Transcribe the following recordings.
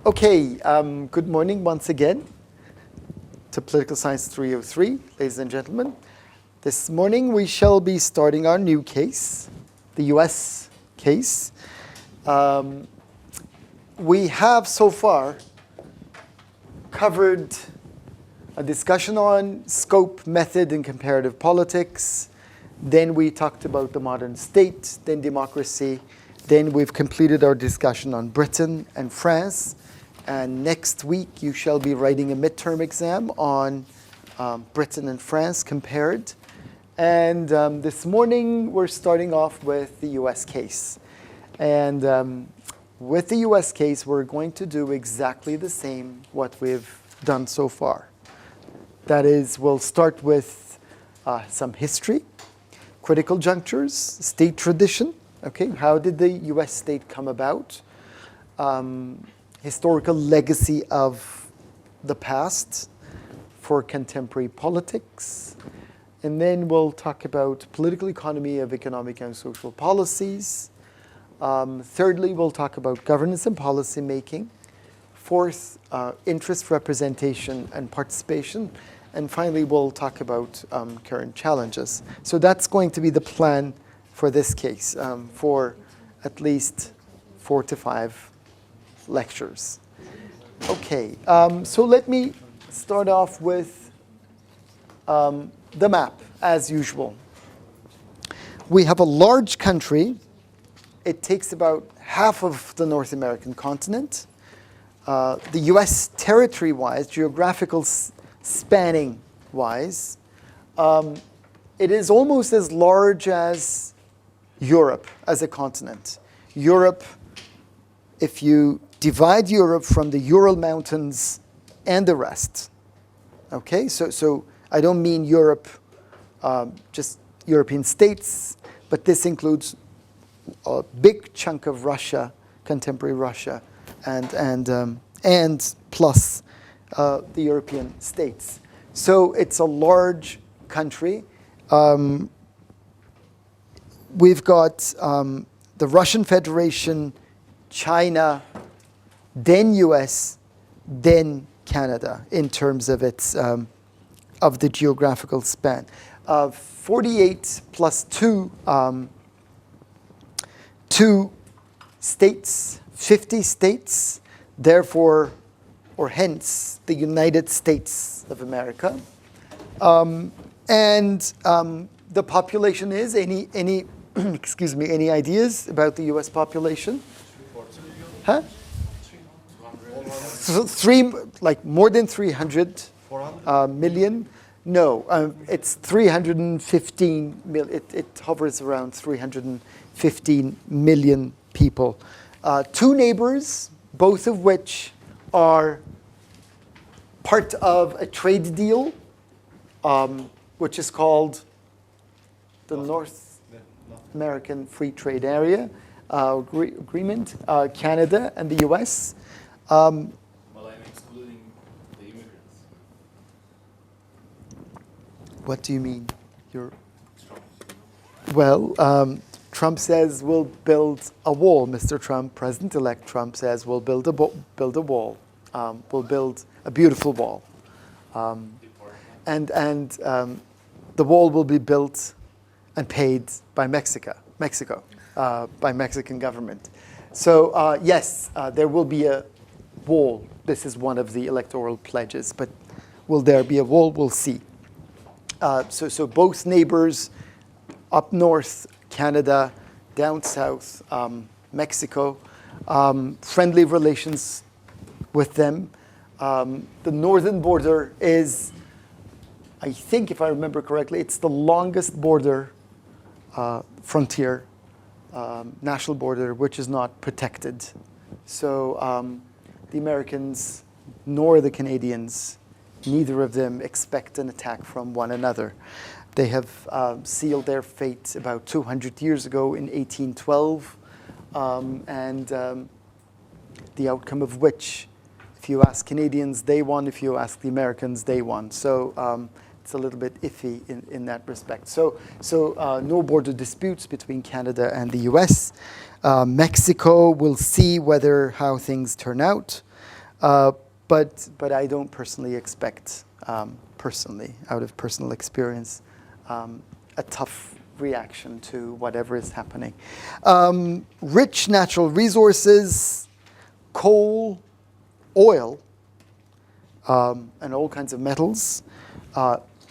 Okay, good morning once again to Political Science 303, ladies and gentlemen. This morning we shall be starting our new case, the US case. We have so far covered a discussion on scope, method, and comparative politics. Then we talked about the modern state, then democracy. Then we've completed our discussion on Britain and France. And next week, you shall be writing a midterm exam on Britain and France compared. And this morning, we're starting off with the US case. And with the US case, we're going to do exactly the same what we've done so far. That is, we'll start with some history, critical junctures, state tradition. Okay, how did the US state come about? Historical legacy of the past for contemporary politics. And then we'll talk about political economy of economic and social policies. Thirdly, we'll talk about governance and policy making. Fourth, interest representation and participation. And finally, we'll talk about current challenges. So that's going to be the plan for this case, for at least 4 to 5 lectures. Okay, so let me start off with the map, as usual. We have a large country. It takes about half of the North American continent. The US territory-wise, geographical spanning-wise, it is almost as large as Europe as a continent. Europe, if you divide Europe from the Ural Mountains and the rest. Okay, so I don't mean Europe, just European states, but this includes a big chunk of Russia, contemporary Russia, and plus the European states. So it's a large country. We've got the Russian Federation, China, then US, then Canada in terms of its of the geographical span. 48 plus 2 states, 50 states, therefore, or hence, the United States of America. The population is any excuse me, any ideas about the US population? Huh? Like more than 300 million? No, it's 315 million. It hovers around 315 million people. 2 neighbors, both of which are part of a trade deal, which is called the North American Free Trade Area Agreement, Canada and the US. Well, I'm excluding the immigrants. What do you mean? Well, Trump says we'll build a wall. Mr. Trump, President-elect Trump says we'll build a wall. We'll build a beautiful wall. And the wall will be built and paid by Mexico, by Mexican government. So yes, there will be a wall. This is one of the electoral pledges, but will there be a wall? We'll see. So both neighbors, up north, Canada, down south, Mexico, friendly relations with them. The northern border is, I think if I remember correctly, it's the longest border frontier, national border, which is not protected. So the Americans nor the Canadians, neither of them expect an attack from one another. They have sealed their fate about 200 years ago in 1812, the outcome of which, if you ask Canadians, they won. If you ask the Americans, they won. So it's a little bit iffy in that respect. So no border disputes between Canada and the US. Mexico, we'll see how things turn out. But I don't personally expect, personally, out of personal experience, a tough reaction to whatever is happening. Rich natural resources, coal, oil, and all kinds of metals,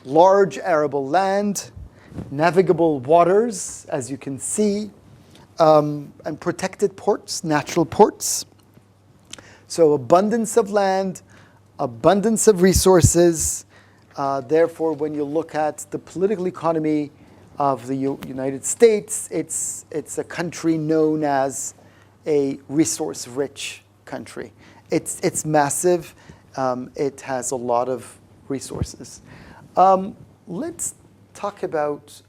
large arable land, navigable waters, as you can see, and protected ports, natural ports. So abundance of land, abundance of resources. Therefore, when you look at the political economy of the United States, it's a country known as a resource-rich country. It's massive. It has a lot of resources. Let's talk about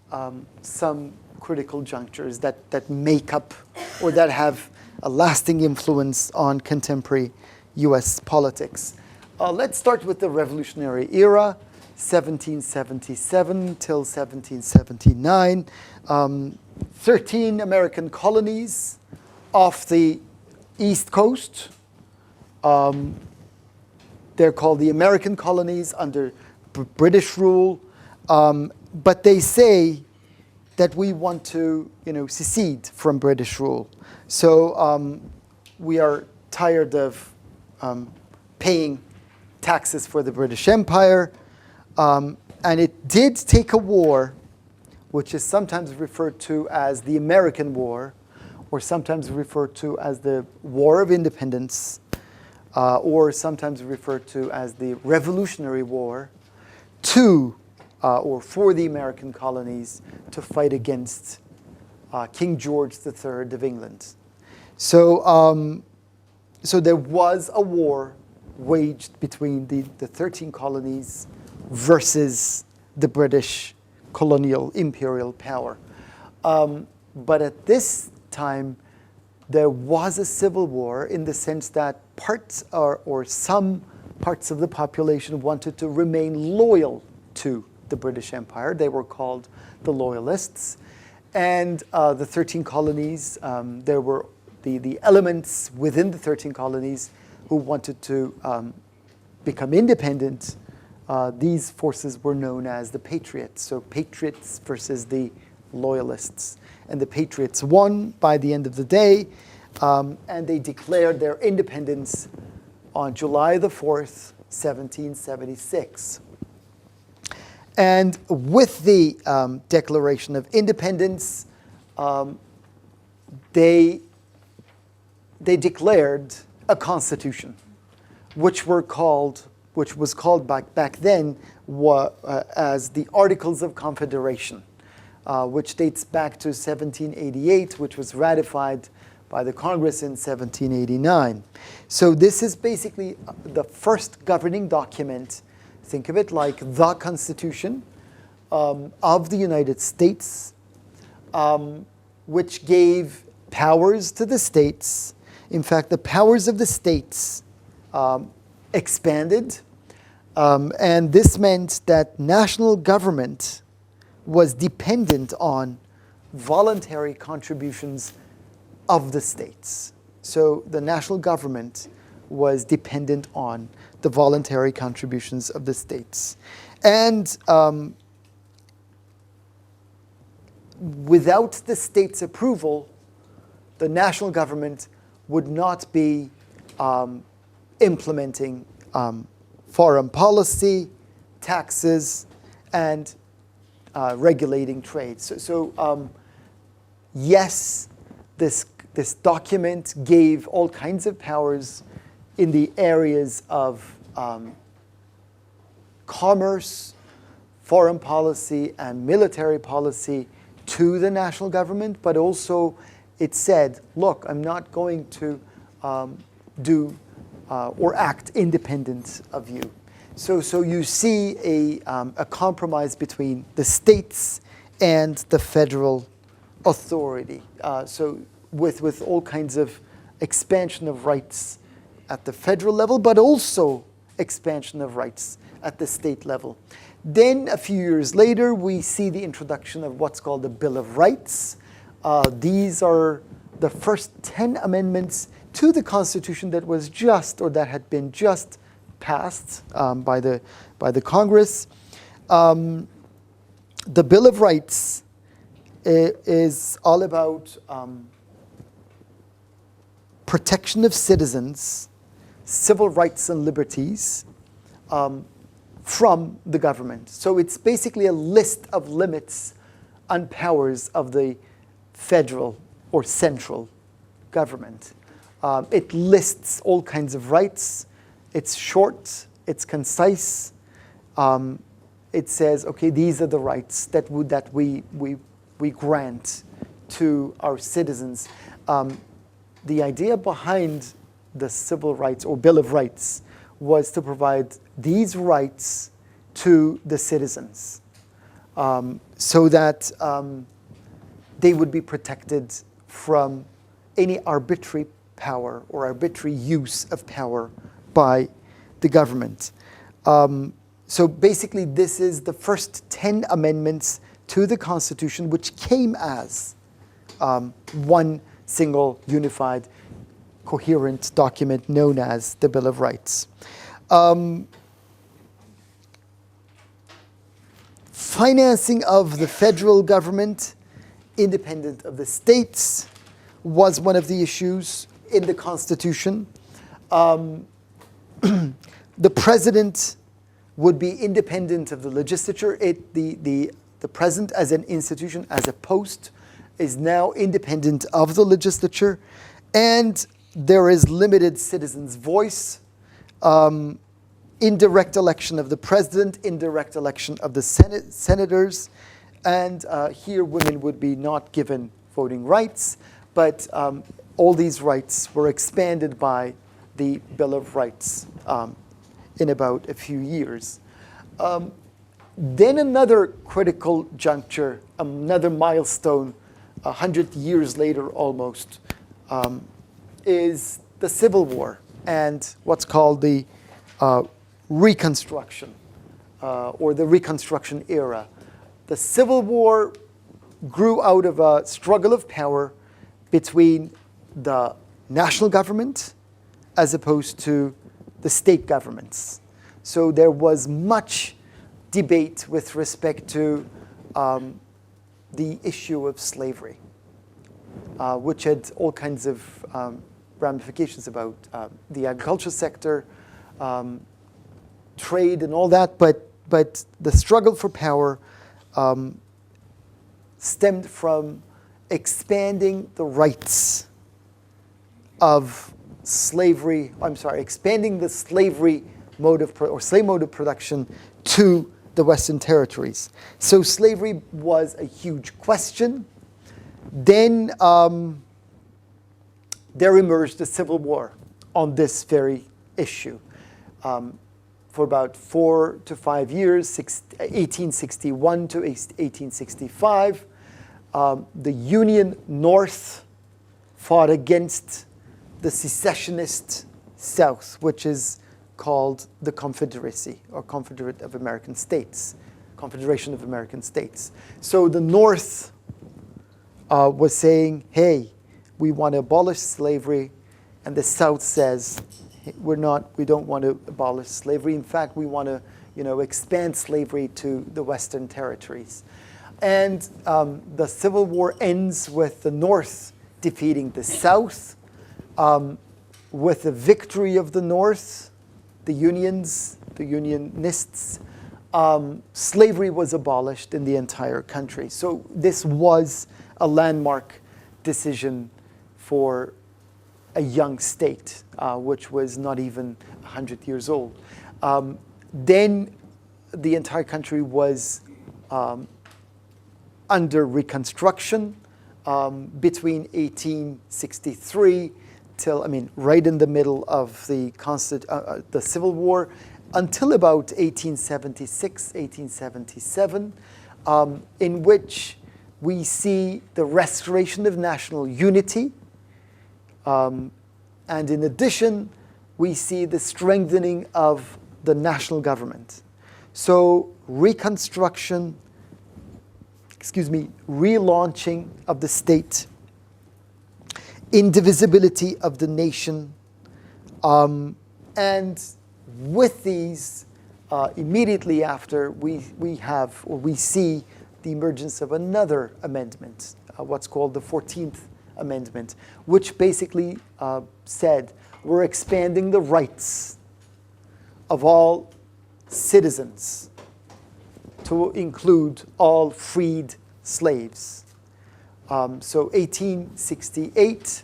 some critical junctures that make up or that have a lasting influence on contemporary US politics. Let's start with the Revolutionary Era, 1777 till 1779. 13 American colonies off the East Coast. They're called the American colonies under British rule. But they say that we want to, secede from British rule. So we are tired of paying taxes for the British Empire. And it did take a war, which is sometimes referred to as the American War, or sometimes referred to as the War of Independence, or sometimes referred to as the Revolutionary War, or for the American colonies to fight against King George III of England. So, so there was a war waged between the 13 colonies versus the British colonial imperial power. But at this time, there was a civil war in the sense that parts or some parts of the population wanted to remain loyal to the British Empire. They were called the Loyalists. And the 13 colonies, there were the elements within the 13 colonies who wanted to become independent. These forces were known as the Patriots. So Patriots versus the Loyalists. And the Patriots won by the end of the day. And they declared their independence on July the 4th, 1776. And with the Declaration of Independence, they declared a constitution, which was called back then as the Articles of Confederation, which dates back to 1788, which was ratified by the Congress in 1789. So this is basically the first governing document. Think of it like the Constitution of the United States, which gave powers to the states. In fact, the powers of the states expanded, and this meant that national government was dependent on voluntary contributions of the states. So the national government was dependent on the voluntary contributions of the states. And without the state's approval, the national government would not be implementing foreign policy, taxes, and regulating trade. So yes, this document gave all kinds of powers in the areas of commerce, foreign policy, and military policy to the national government, but also it said, look, I'm not going to do or act independent of you. So you see a compromise between the states and the federal authority. So with all kinds of expansion of rights at the federal level, but also expansion of rights at the state level. Then a few years later, we see the introduction of what's called the Bill of Rights. These are the first 10 amendments to the Constitution that was just, or that had been just passed by the Congress. The Bill of Rights is all about protection of citizens, civil rights and liberties from the government. So it's basically a list of limits and powers of the federal or central government. It lists all kinds of rights. It's short, it's concise. It says, okay, these are the rights that we grant to our citizens. The idea behind the Civil Rights or Bill of Rights was to provide these rights to the citizens so that they would be protected from any arbitrary power or arbitrary use of power by the government. So basically, this is the first 10 amendments to the Constitution, which came as one single, unified, coherent document known as the Bill of Rights. Financing of the federal government, independent of the states, was one of the issues in the Constitution. The president would be independent of the legislature. The president as an institution, as a post, is now independent of the legislature. And there is limited citizens' voice, indirect election of the president, indirect election of the senators. And here women would be not given voting rights, but all these rights were expanded by the Bill of Rights in about a few years. Then another critical juncture, another milestone, 100 years later almost, is the Civil War and what's called the Reconstruction or the Reconstruction era. The Civil War grew out of a struggle of power between the national government as opposed to the state governments. So there was much debate with respect to the issue of slavery, which had all kinds of ramifications about the agricultural sector, trade and all that, but the struggle for power stemmed from expanding the rights of slavery, expanding the slavery mode of, or slave mode of production to the Western territories. So slavery was a huge question. Then there emerged a civil war on this very issue. For about 4 to 5 years, 1861 to 1865, the Union North fought against the secessionist South, which is called the Confederacy, or Confederate of American States, Confederation of American States. So the North was saying, hey, we want to abolish slavery, and the South says, hey, we don't want to abolish slavery. In fact, we want to, expand slavery to the Western territories. And the Civil War ends with the North defeating the South, with the victory of the North, the Unionists. Slavery was abolished in the entire country. So this was a landmark decision for a young state, which was not even 100 years old. Then the entire country was under Reconstruction between 1863 till, right in the middle of the Civil War, until about 1876, 1877, in which we see the restoration of national unity. And in addition, we see the strengthening of the national government. So relaunching of the state. indivisibility of the nation, and with these, immediately after, we see the emergence of another amendment, what's called the 14th Amendment, which basically said we're expanding the rights of all citizens to include all freed slaves. So 1868,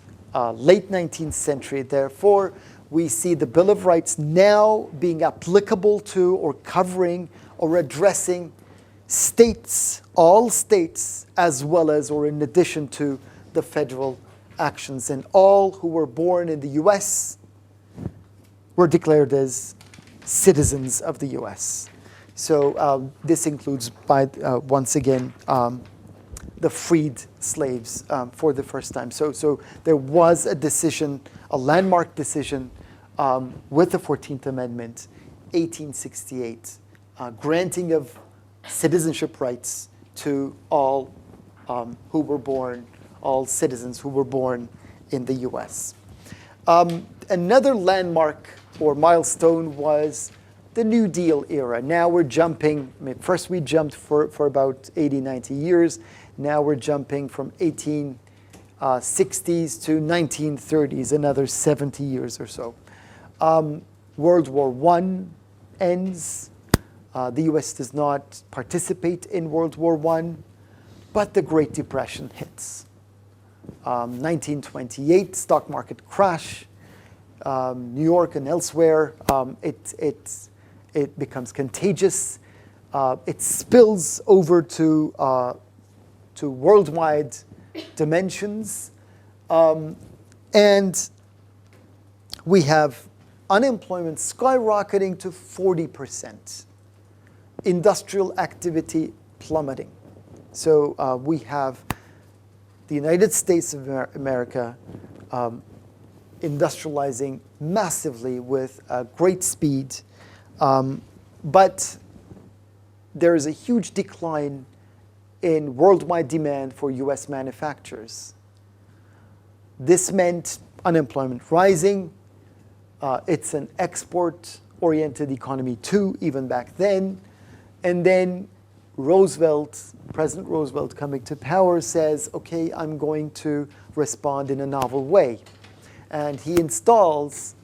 late 19th century, therefore, we see the Bill of Rights now being applicable to or covering or addressing states, all states, as well as or in addition to the federal actions. And all who were born in the US were declared as citizens of the US. So this includes, once again, the freed slaves for the first time. So there was a decision, a landmark decision with the 14th Amendment, 1868, granting of citizenship rights to all who were born, all citizens who were born in the US. Another landmark or milestone was the New Deal era. Now we're jumping, first we jumped for about 80, 90 years. Now we're jumping from 1860s to 1930s, another 70 years or so. World War I ends. The US does not participate in World War I, but the Great Depression hits. 1928, stock market crash. New York and elsewhere, it becomes contagious. It spills over to worldwide dimensions, and we have unemployment skyrocketing to 40%, industrial activity plummeting. So we have the United States of America industrializing massively with great speed, but there is a huge decline in worldwide demand for US manufacturers. This meant unemployment rising. It's an export-oriented economy too, even back then. And then President Roosevelt coming to power says, okay, I'm going to respond in a novel way. And he installs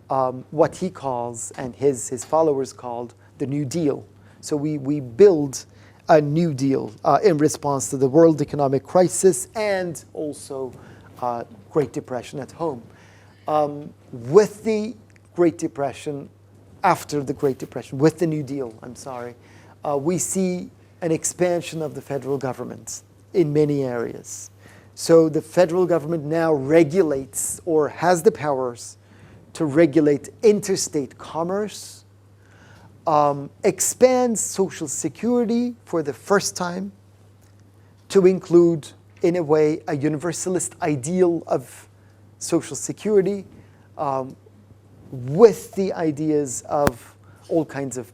what he calls, and his followers called, the New Deal. So we build a New Deal in response to the world economic crisis and also Great Depression at home. With the Great Depression, after the Great Depression, with the New Deal, we see an expansion of the federal government in many areas. So the federal government now regulates or has the powers to regulate interstate commerce, expands Social Security for the first time to include, in a way, a universalist ideal of Social Security with the ideas of all kinds of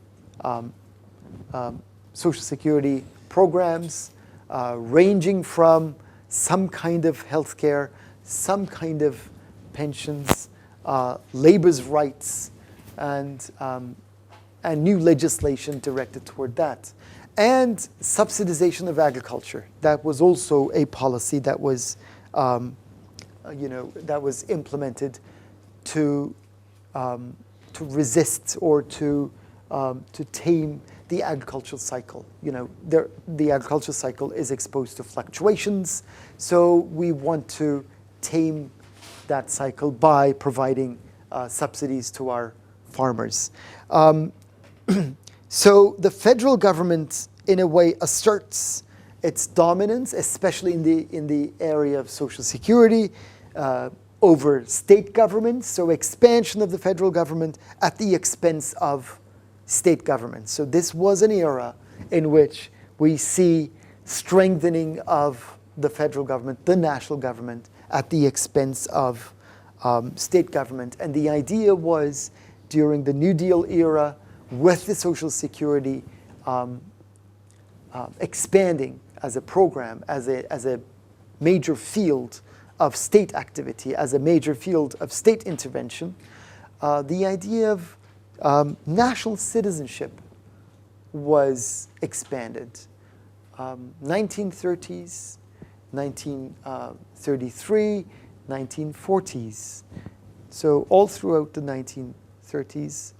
Social Security programs, ranging from some kind of health care, some kind of pensions, labor's rights, and new legislation directed toward that. And subsidization of agriculture. That was also a policy that was, that was implemented to resist or to tame the agricultural cycle. The agricultural cycle is exposed to fluctuations, so we want to tame that cycle by providing subsidies to our farmers. So the federal government, in a way, asserts its dominance, especially in the area of Social Security, over state governments. So expansion of the federal government at the expense of state governments. So this was an era in which we see strengthening of the federal government, the national government, at the expense of state government. And the idea was, during the New Deal era, with the Social Security expanding as a program, as a major field of state activity, as a major field of state intervention, the idea of national citizenship was expanded. 1930s, 1933, 1940s. So all throughout the 1930s,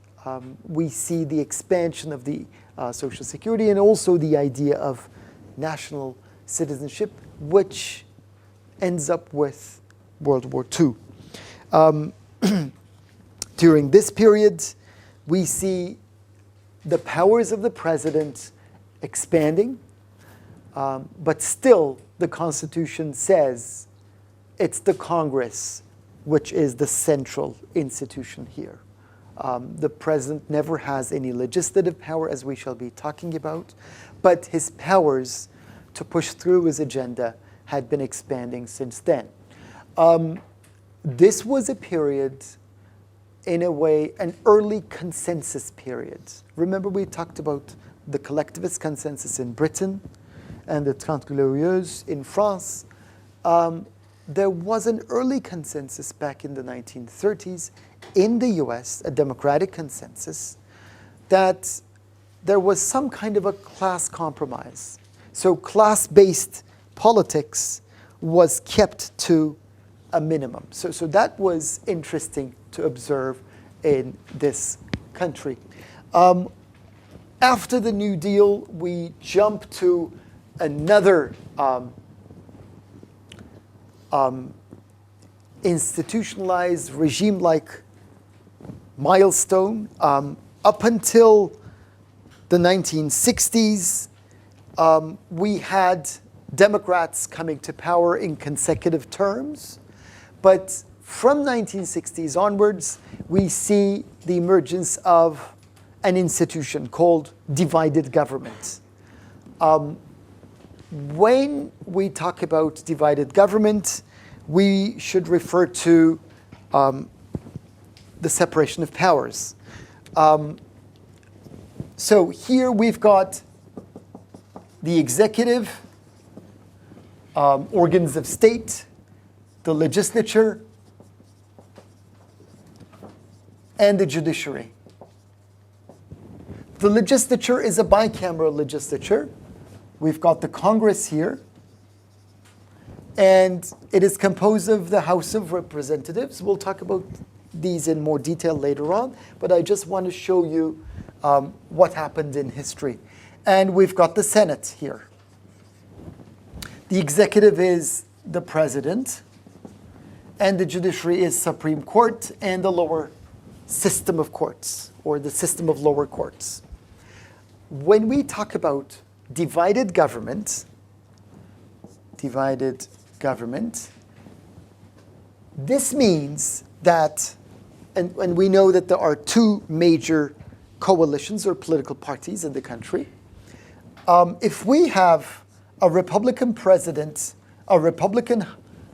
we see the expansion of the Social Security and also the idea of national citizenship, which ends up with World War II. During this period, we see the powers of the president expanding, but still the Constitution says it's the Congress which is the central institution here. The president never has any legislative power, as we shall be talking about, but his powers to push through his agenda had been expanding since then. This was a period, in a way, an early consensus period. Remember, we talked about the collectivist consensus in Britain and the Trente Glorieuses in France. There was an early consensus back in the 1930s in the US, a democratic consensus, that there was some kind of a class compromise. So class-based politics was kept to a minimum. So that was interesting to observe in this country. After the New Deal, we jump to another institutionalized regime-like milestone. Up until the 1960s, we had Democrats coming to power in consecutive terms. But from 1960s onwards, we see the emergence of an institution called divided government. When we talk about divided government, we should refer to the separation of powers. So here we've got the executive, organs of state, the legislature, and the judiciary. The legislature is a bicameral legislature. We've got the Congress here, and it is composed of the House of Representatives. We'll talk about these in more detail later on, but I just want to show you what happened in history. And we've got the Senate here. The executive is the president, and the judiciary is Supreme Court and the lower system of courts, or the system of lower courts. When we talk about divided government, this means that, and we know that there are two major coalitions or political parties in the country. If we have a Republican president, a Republican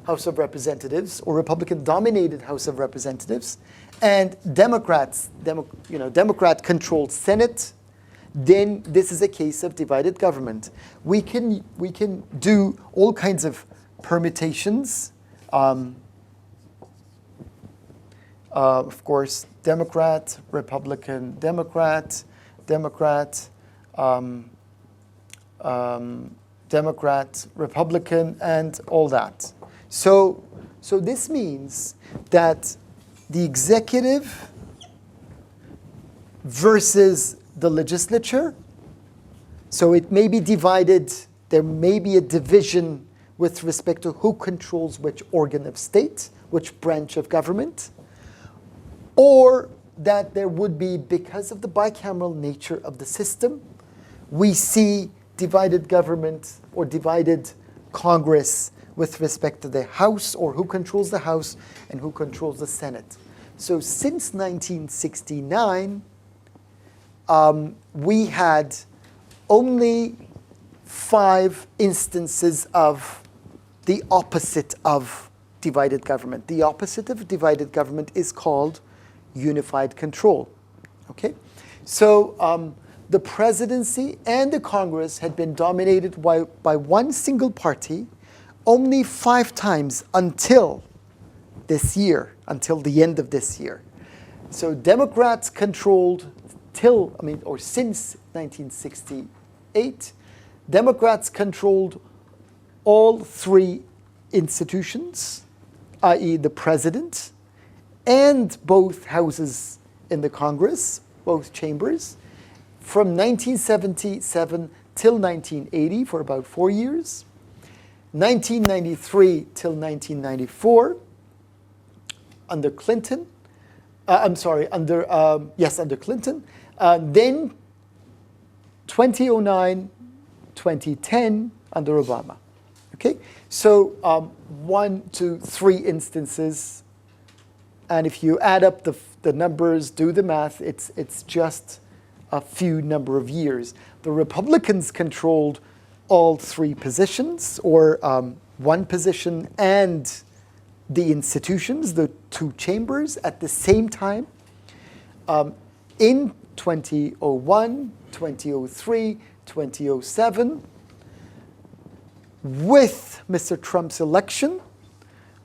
House of Representatives, or Republican-dominated House of Representatives, and Democrat-controlled Senate, then this is a case of divided government. We can do all kinds of permutations. Of course, Democrat, Republican, Democrat, Democrat, Democrat, Republican, and all that. So this means that the executive versus the legislature, so it may be divided, there may be a division with respect to who controls which organ of state, which branch of government, or that there would be, because of the bicameral nature of the system, we see divided government or divided Congress with respect to the House, or who controls the House and who controls the Senate. So since 1969, we had only 5 instances of the opposite of divided government. The opposite of divided government is called unified control. Okay? So the presidency and the Congress had been dominated by one single party only 5 times until this year, until the end of this year. So Democrats controlled since 1968, Democrats controlled all 3 institutions, i.e. the president, and both houses in the Congress, both chambers, from 1977 till 1980 for about 4 years, 1993 till 1994 under Clinton, under Clinton, then 2009, 2010 under Obama. Okay, so 1, 2, 3 instances, and if you add up the numbers, do the math, it's just a few number of years. The Republicans controlled all 3 positions, or 1 position and the institutions, the 2 chambers at the same time. In 2001, 2003, 2007, with Mr. Trump's election,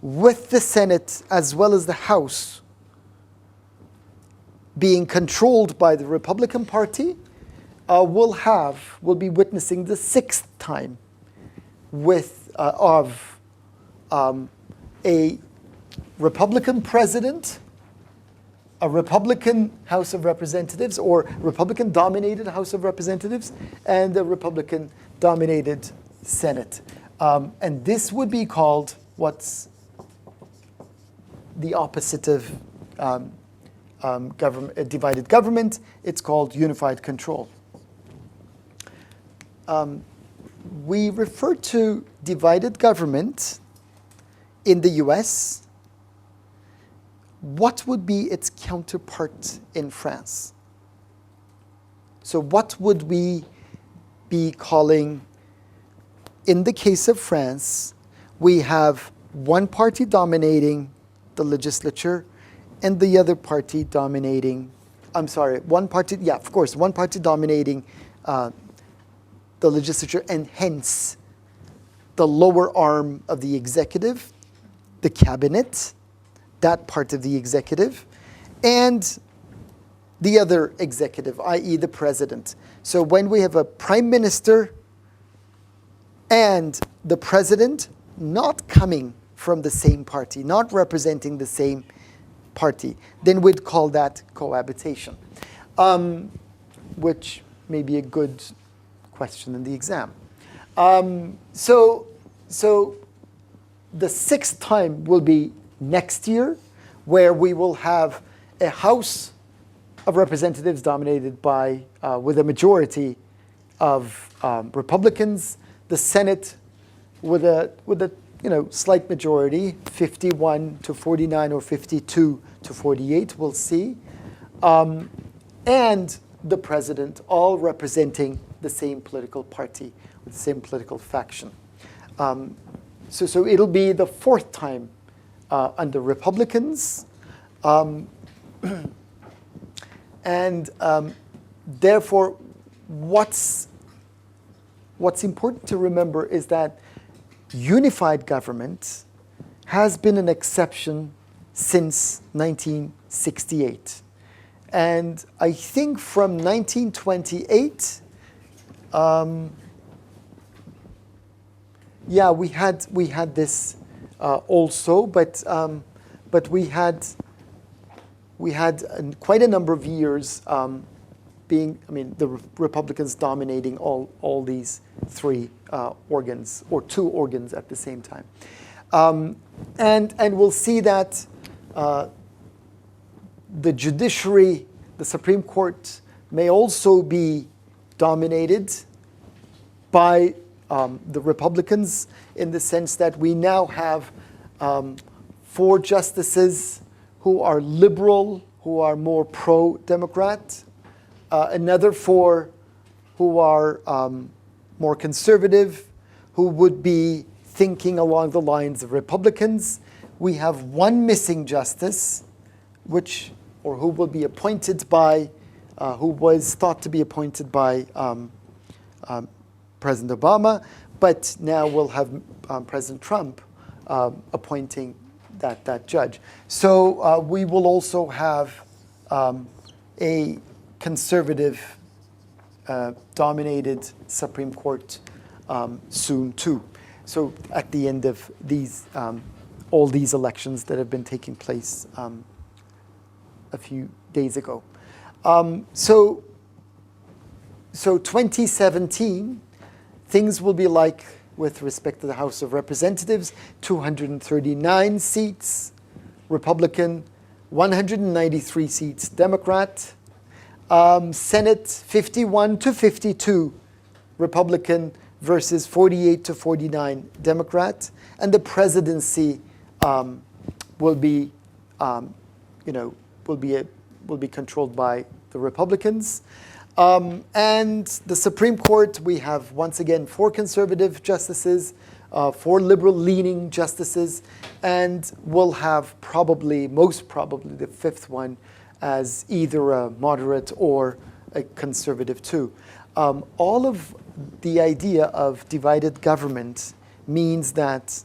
with the Senate as well as the House being controlled by the Republican Party, we'll be witnessing the 6th time of a Republican president, a Republican House of Representatives, or Republican-dominated House of Representatives, and a Republican-dominated Senate. And this would be called what's the opposite of divided government. It's called unified control. We refer to divided government in the US. What would be its counterpart in France? So what would we be calling, in the case of France, we have one party dominating the legislature and the other party dominating, one party dominating the legislature, and hence the lower arm of the executive, the cabinet, that part of the executive, and the other executive, i.e. the president. So when we have a prime minister and the president not coming from the same party, not representing the same party, then we'd call that cohabitation, which may be a good question in the exam. So the 6th time will be next year, where we will have a House of Representatives dominated by, with a majority of Republicans, the Senate with a slight majority, 51 to 49 or 52 to 48, we'll see, and the president, all representing the same political party, with the same political faction. So it'll be the 4th time under Republicans, and therefore, what's important to remember is that unified government has been an exception since 1968. And I think from 1928, we had this also, but we had quite a number of years the Republicans dominating all these 3 organs, or 2 organs at the same time. And we'll see that the judiciary, the Supreme Court, may also be dominated by the Republicans, in the sense that we now have 4 justices who are liberal, who are more pro-Democrat, another 4 who are more conservative, who would be thinking along the lines of Republicans. We have 1 missing justice, who will be appointed by, who was thought to be appointed by President Obama. But now we'll have President Trump appointing that judge. So we will also have a conservative dominated Supreme Court soon too. So at the end of these, all these elections that have been taking place a few days ago. So 2017, things will be like with respect to the House of Representatives, 239 seats Republican, 193 seats Democrat. Senate 51 to 52 Republican versus 48 to 49 Democrat, and the presidency will be controlled by the Republicans. And the Supreme Court, we have once again 4 conservative justices, 4 liberal-leaning justices, and we'll have most probably the 5th one as either a moderate or a conservative too. All of the idea of divided government means that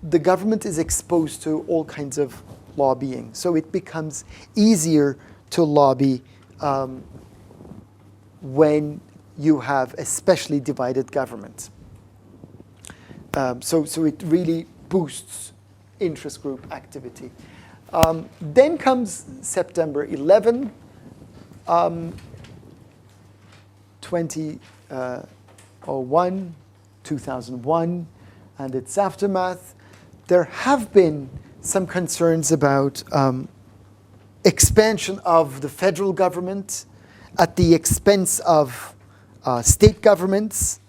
the government is exposed to all kinds of lobbying. So it becomes easier to lobby when you have especially divided government. So it really boosts interest group activity. Then comes September 11, 2001, and its aftermath. There have been some concerns about expansion of the federal government at the expense of state governments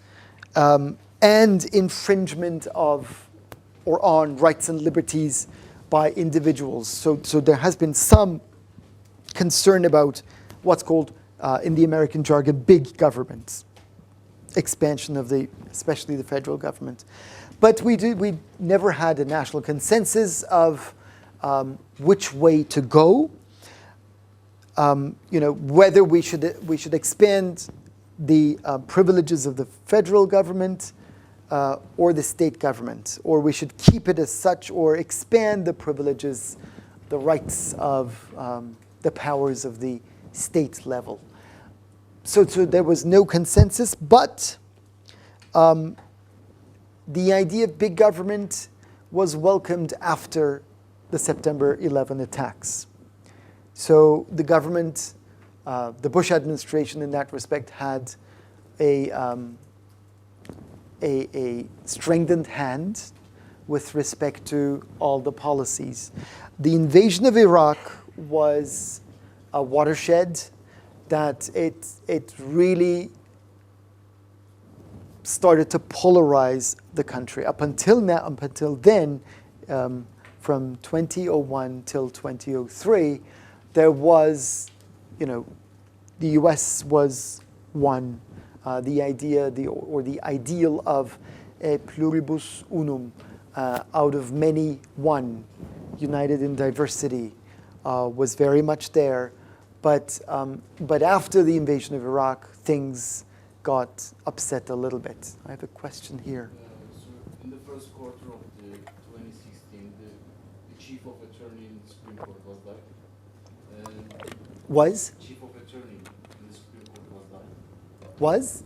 and infringement of or on rights and liberties by individuals. So there has been some concern about what's called, in the American jargon, big government, expansion of especially the federal government. But we never had a national consensus of which way to go. Whether we should expand the privileges of the federal government or the state government, or we should keep it as such, or expand the privileges, the rights of the powers of the state level. So there was no consensus, but the idea of big government was welcomed after the September 11 attacks. So the government, the Bush administration in that respect, had a strengthened hand with respect to all the policies. The invasion of Iraq was a watershed that it really started to polarize the country. Up until then, from 2001 till 2003, there was, the U.S. was one. The idea, the ideal of a pluribus unum, out of many one, united in diversity, was very much there. But after the invasion of Iraq, things got upset a little bit. I have a question here. So in the first quarter of 2016, the chief of attorney in the Supreme Court was died. Was? Chief of attorney in the Supreme Court was died. Was?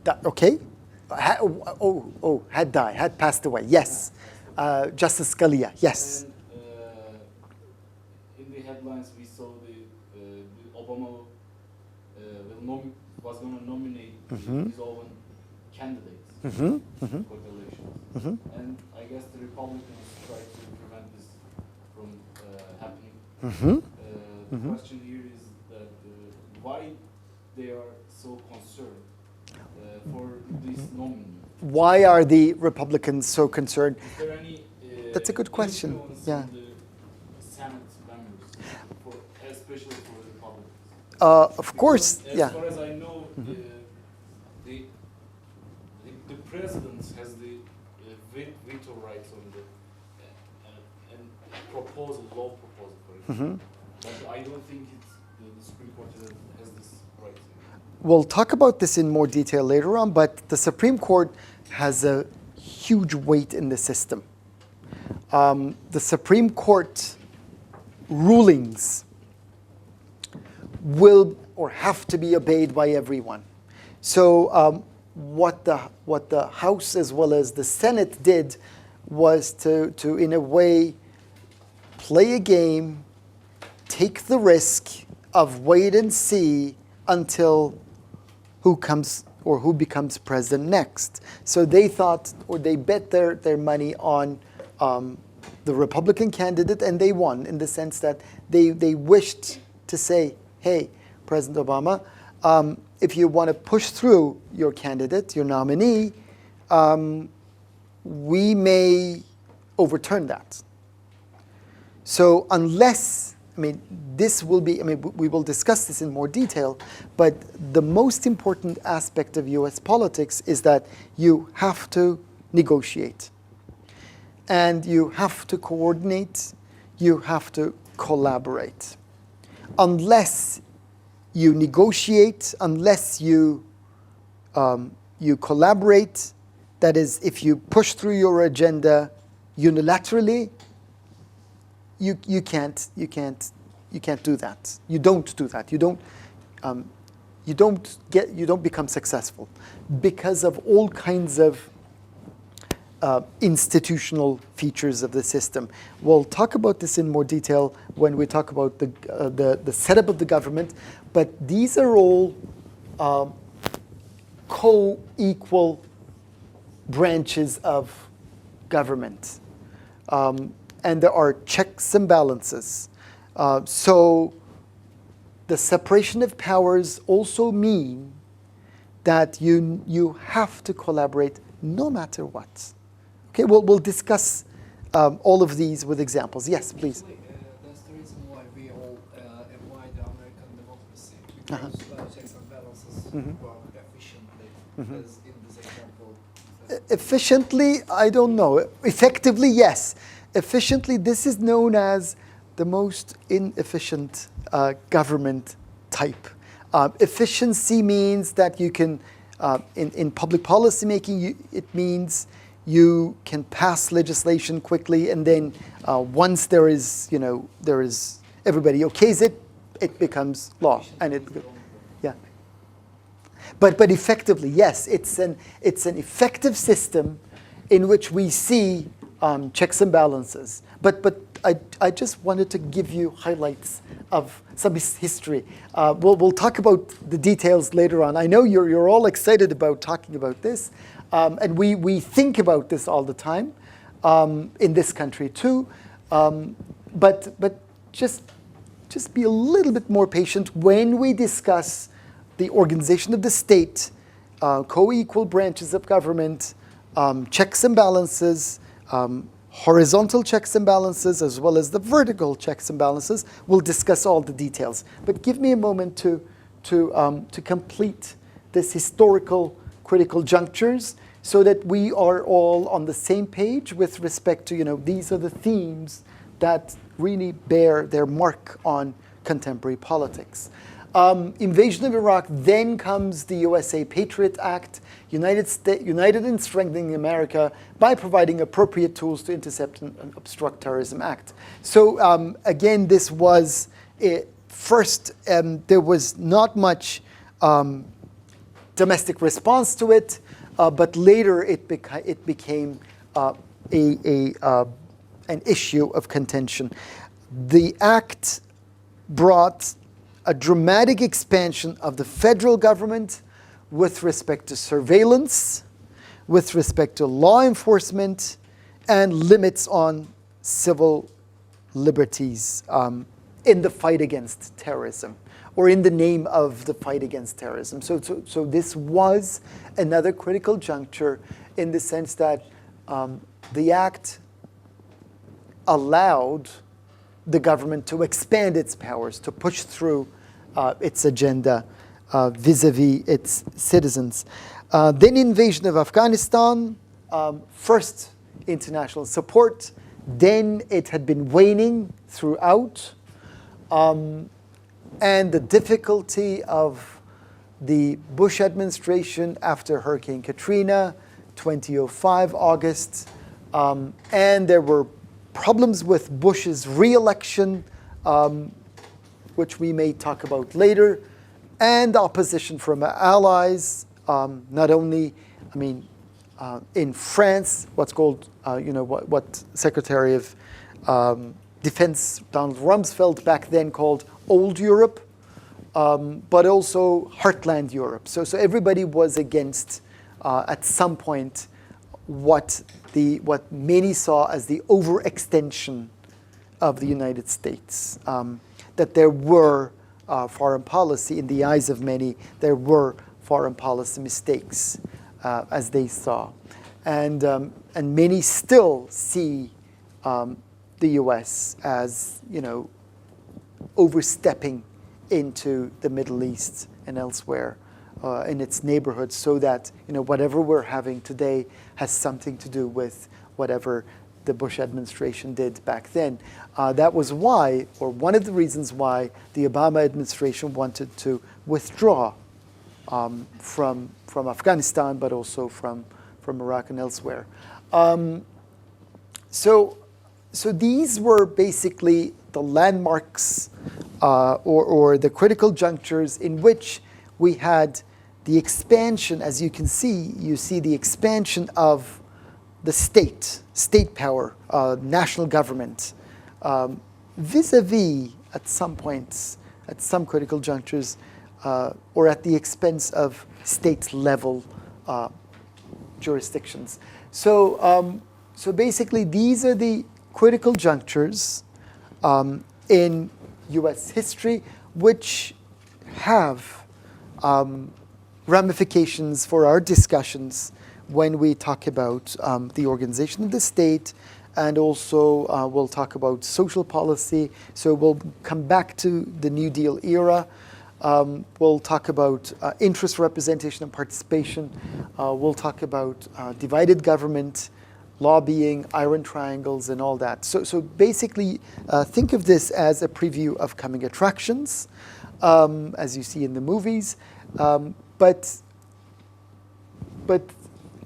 Died. Okay. Had died, had passed away. Yes. Justice Scalia. Yes. And in the headlines, we saw the Obama was going to nominate his own candidates for the elections. And I guess the Republicans tried to prevent this from happening. The question here is that why they are so concerned for this nominee. Why are the Republicans so concerned? Is there any That's a good question. influence Yeah. on the Senate members, especially for the Republicans? Of course, Because yeah. As far as I know, the president has the veto rights on the and proposal, law proposal, for example. But I don't think the Supreme Court has this right. we'll talk about this in more detail later on, but the Supreme Court has a huge weight in the system. The Supreme Court rulings will or have to be obeyed by everyone. So what the House as well as the Senate did was to in a way play a game, take the risk of wait and see until who comes or who becomes president next. So they thought, or they bet their money on the Republican candidate, and they won in the sense that they wished to say, hey, President Obama, if you want to push through your candidate, your nominee, we may overturn that. So unless, this will be, we will discuss this in more detail, but the most important aspect of US politics is that you have to negotiate. And you have to coordinate, you have to collaborate. Unless you negotiate, unless you collaborate, that is, if you push through your agenda unilaterally, you can't do that. You don't do that. You don't become successful because of all kinds of institutional features of the system. We'll talk about this in more detail when we talk about the setup of the government, but these are all co-equal branches of government. And there are checks and balances. So the separation of powers also mean that you have to collaborate no matter what. Okay, we'll discuss all of these with examples. Yes, please. That's the reason why we all admire the American democracy, because checks and balances work efficiently, as in this example. Efficiently, I don't know. Effectively, yes. Efficiently, this is known as the most inefficient government type. Efficiency means that you can, in public policy making, it means you can pass legislation quickly, and then once there is everybody okays it, it becomes law, and yeah. But effectively, yes, it's an effective system in which we see checks and balances. But I just wanted to give you highlights of some history. We'll talk about the details later on. I know you're all excited about talking about this. And we think about this all the time in this country too, but just be a little bit more patient when we discuss the organization of the state, co-equal branches of government, checks and balances, horizontal checks and balances, as well as the vertical checks and balances. We'll discuss all the details. But give me a moment to complete this historical critical junctures, so that we are all on the same page with respect to, these are the themes that really bear their mark on contemporary politics. Invasion of Iraq, then comes the USA Patriot Act, United in Strengthening America by providing appropriate tools to intercept and obstruct terrorism act. So again, this was first, there was not much domestic response to it, but later it became an issue of contention. The act brought a dramatic expansion of the federal government with respect to surveillance, with respect to law enforcement, and limits on civil liberties in the fight against terrorism, or in the name of the fight against terrorism. So this was another critical juncture in the sense that the act allowed the government to expand its powers, to push through its agenda vis-a-vis its citizens. Then invasion of Afghanistan, first international support, then it had been waning throughout. And the difficulty of the Bush administration after Hurricane Katrina, 2005 August, and there were problems with Bush's re-election, which we may talk about later, and opposition from our allies, not only, in France, what's called, what Secretary of Defense Donald Rumsfeld back then called Old Europe, but also Heartland Europe. So everybody was against, at some point, what many saw as the overextension of the United States. That there were foreign policy, in the eyes of many, there were foreign policy mistakes, as they saw. And many still see the US as, overstepping into the Middle East and elsewhere in its neighborhoods, so that, whatever we're having today has something to do with whatever the Bush administration did back then. That was why, or one of the reasons why, the Obama administration wanted to withdraw from Afghanistan, but also from Iraq and elsewhere. So these were basically the landmarks or the critical junctures in which we had the expansion. As you can see, you see the expansion of the state power, national government, vis-a-vis, at some points, at some critical junctures, or at the expense of state-level jurisdictions. So basically, these are the critical junctures in U.S. history, which have ramifications for our discussions when we talk about the organization of the state, and also we'll talk about social policy. So we'll come back to the New Deal era. We'll talk about interest representation and participation. We'll talk about divided government, lobbying, iron triangles, and all that. So basically, think of this as a preview of coming attractions, as you see in the movies. But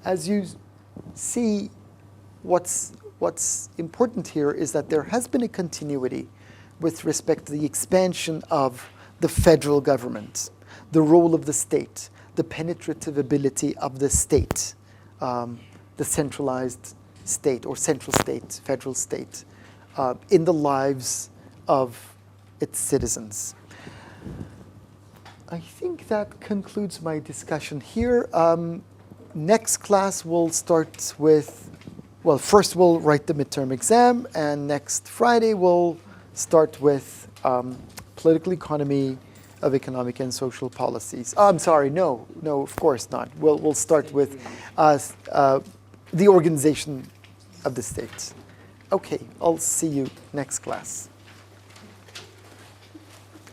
as you see, what's important here is that there has been a continuity with respect to the expansion of the federal government, the role of the state, the penetrative ability of the state, the centralized state or central state, federal state, in the lives of its citizens. I think that concludes my discussion here. Next class we'll start with, well, first we'll write the midterm exam, and next Friday we'll start with political economy of economic and social policies. I'm sorry, no, of course not. We'll start with the organization of the state. Okay, I'll see you next class.